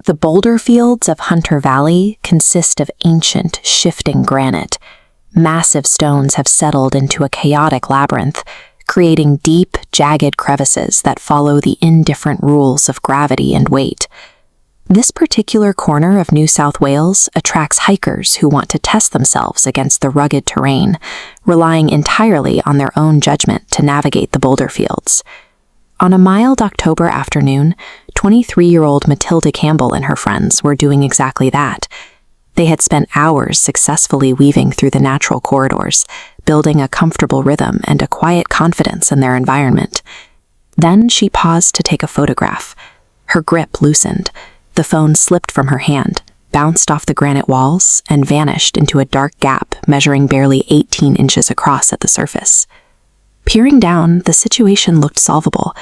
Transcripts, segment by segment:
The boulder fields of Hunter Valley consist of ancient, shifting granite. Massive stones have settled into a chaotic labyrinth, creating deep, jagged crevices that follow the indifferent rules of gravity and weight. This particular corner of New South Wales attracts hikers who want to test themselves against the rugged terrain, relying entirely on their own judgment to navigate the boulder fields. On a mild October afternoon, 23-year-old Matilda Campbell and her friends were doing exactly that. They had spent hours successfully weaving through the natural corridors, building a comfortable rhythm and a quiet confidence in their environment. Then she paused to take a photograph. Her grip loosened. The phone slipped from her hand, bounced off the granite walls, and vanished into a dark gap measuring barely 18 inches across at the surface. Peering down, the situation looked solvable.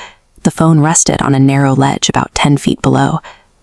The phone rested on a narrow ledge about 10 feet below.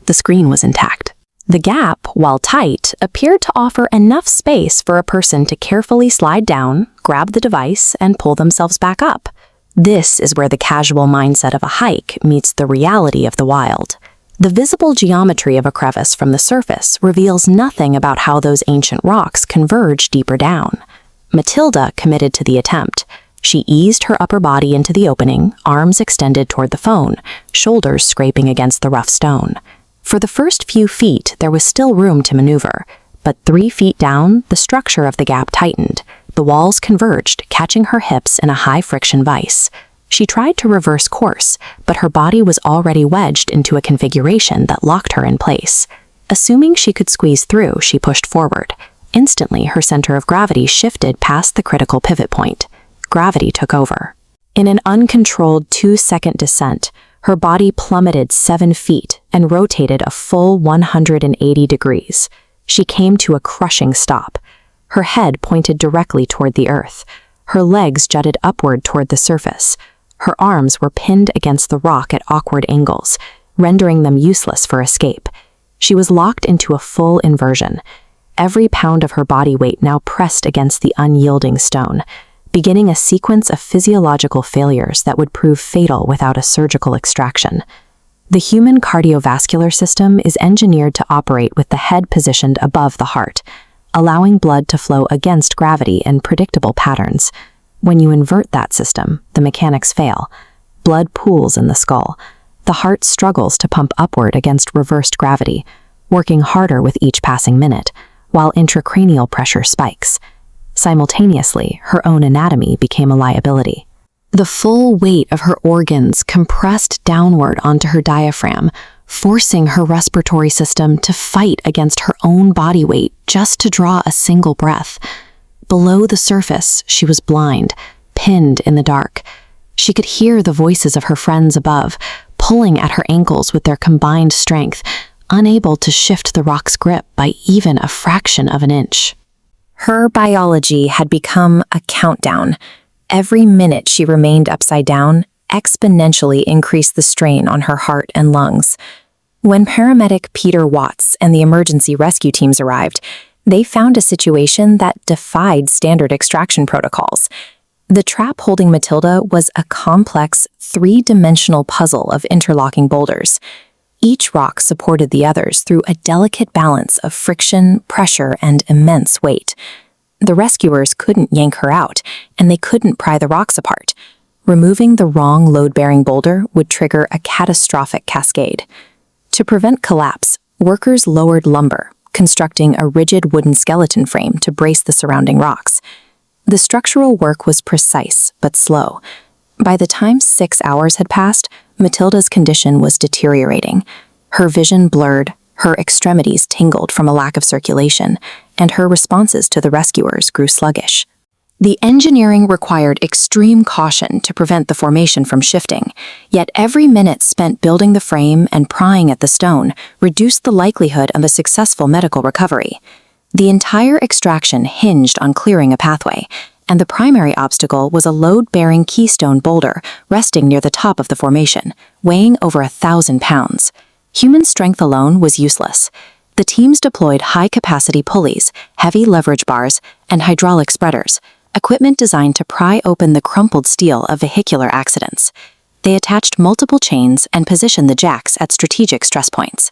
The screen was intact. The gap, while tight, appeared to offer enough space for a person to carefully slide down, grab the device, and pull themselves back up. This is where the casual mindset of a hike meets the reality of the wild. The visible geometry of a crevice from the surface reveals nothing about how those ancient rocks converge deeper down. Matilda committed to the attempt. She eased her upper body into the opening, arms extended toward the phone, shoulders scraping against the rough stone. For the first few feet, there was still room to maneuver, but 3 feet down, the structure of the gap tightened. The walls converged, catching her hips in a high-friction vise. She tried to reverse course, but her body was already wedged into a configuration that locked her in place. Assuming she could squeeze through, she pushed forward. Instantly, her center of gravity shifted past the critical pivot point. Gravity took over. In an uncontrolled 2-second descent, her body plummeted 7 feet and rotated a full 180 degrees. She came to a crushing stop. Her head pointed directly toward the earth. Her legs jutted upward toward the surface. Her arms were pinned against the rock at awkward angles, rendering them useless for escape. She was locked into a full inversion. Every pound of her body weight now pressed against the unyielding stone, beginning a sequence of physiological failures that would prove fatal without a surgical extraction. The human cardiovascular system is engineered to operate with the head positioned above the heart, allowing blood to flow against gravity in predictable patterns. When you invert that system, the mechanics fail. Blood pools in the skull. The heart struggles to pump upward against reversed gravity, working harder with each passing minute, while intracranial pressure spikes. Simultaneously, her own anatomy became a liability. The full weight of her organs compressed downward onto her diaphragm, forcing her respiratory system to fight against her own body weight just to draw a single breath. Below the surface, she was blind, pinned in the dark. She could hear the voices of her friends above, pulling at her ankles with their combined strength, unable to shift the rock's grip by even a fraction of an inch. Her biology had become a countdown. Every minute she remained upside down exponentially increased the strain on her heart and lungs. When paramedic Peter Watts and the emergency rescue teams arrived, they found a situation that defied standard extraction protocols. The trap holding Matilda was a complex, 3-dimensional puzzle of interlocking boulders. Each rock supported the others through a delicate balance of friction, pressure, and immense weight. The rescuers couldn't yank her out, and they couldn't pry the rocks apart. Removing the wrong load-bearing boulder would trigger a catastrophic cascade. To prevent collapse, workers lowered lumber, constructing a rigid wooden skeleton frame to brace the surrounding rocks. The structural work was precise but slow. By the time 6 hours had passed, Matilda's condition was deteriorating. Her vision blurred, her extremities tingled from a lack of circulation, and her responses to the rescuers grew sluggish. The engineering required extreme caution to prevent the formation from shifting, yet every minute spent building the frame and prying at the stone reduced the likelihood of a successful medical recovery. The entire extraction hinged on clearing a pathway, and the primary obstacle was a load-bearing keystone boulder resting near the top of the formation, weighing over 1,000 pounds. Human strength alone was useless. The teams deployed high-capacity pulleys, heavy leverage bars, and hydraulic spreaders, equipment designed to pry open the crumpled steel of vehicular accidents. They attached multiple chains and positioned the jacks at strategic stress points.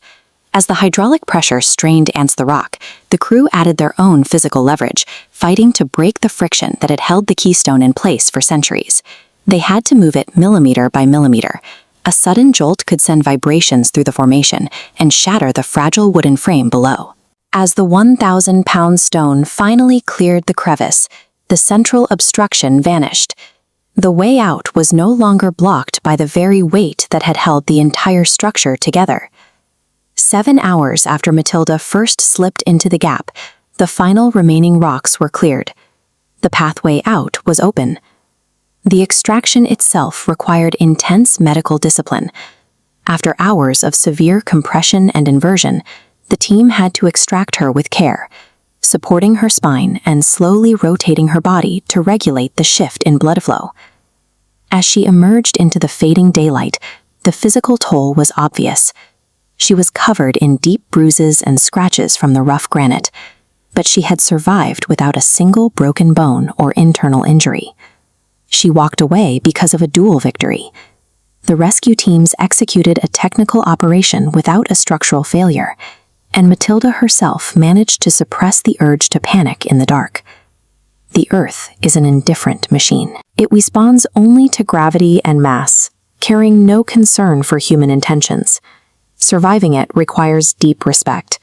As the hydraulic pressure strained against the rock, the crew added their own physical leverage, fighting to break the friction that had held the keystone in place for centuries. They had to move it millimeter by millimeter. A sudden jolt could send vibrations through the formation and shatter the fragile wooden frame below. As the 1,000-pound stone finally cleared the crevice, the central obstruction vanished. The way out was no longer blocked by the very weight that had held the entire structure together. 7 hours after Matilda first slipped into the gap, the final remaining rocks were cleared. The pathway out was open. The extraction itself required intense medical discipline. After hours of severe compression and inversion, the team had to extract her with care, supporting her spine and slowly rotating her body to regulate the shift in blood flow. As she emerged into the fading daylight, the physical toll was obvious. She was covered in deep bruises and scratches from the rough granite, but she had survived without a single broken bone or internal injury. She walked away because of a dual victory. The rescue teams executed a technical operation without a structural failure, and Matilda herself managed to suppress the urge to panic in the dark. The Earth is an indifferent machine. It responds only to gravity and mass, carrying no concern for human intentions. Surviving it requires deep respect,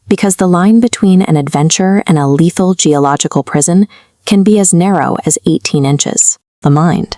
because the line between an adventure and a lethal geological prison can be as narrow as 18 inches. The mind.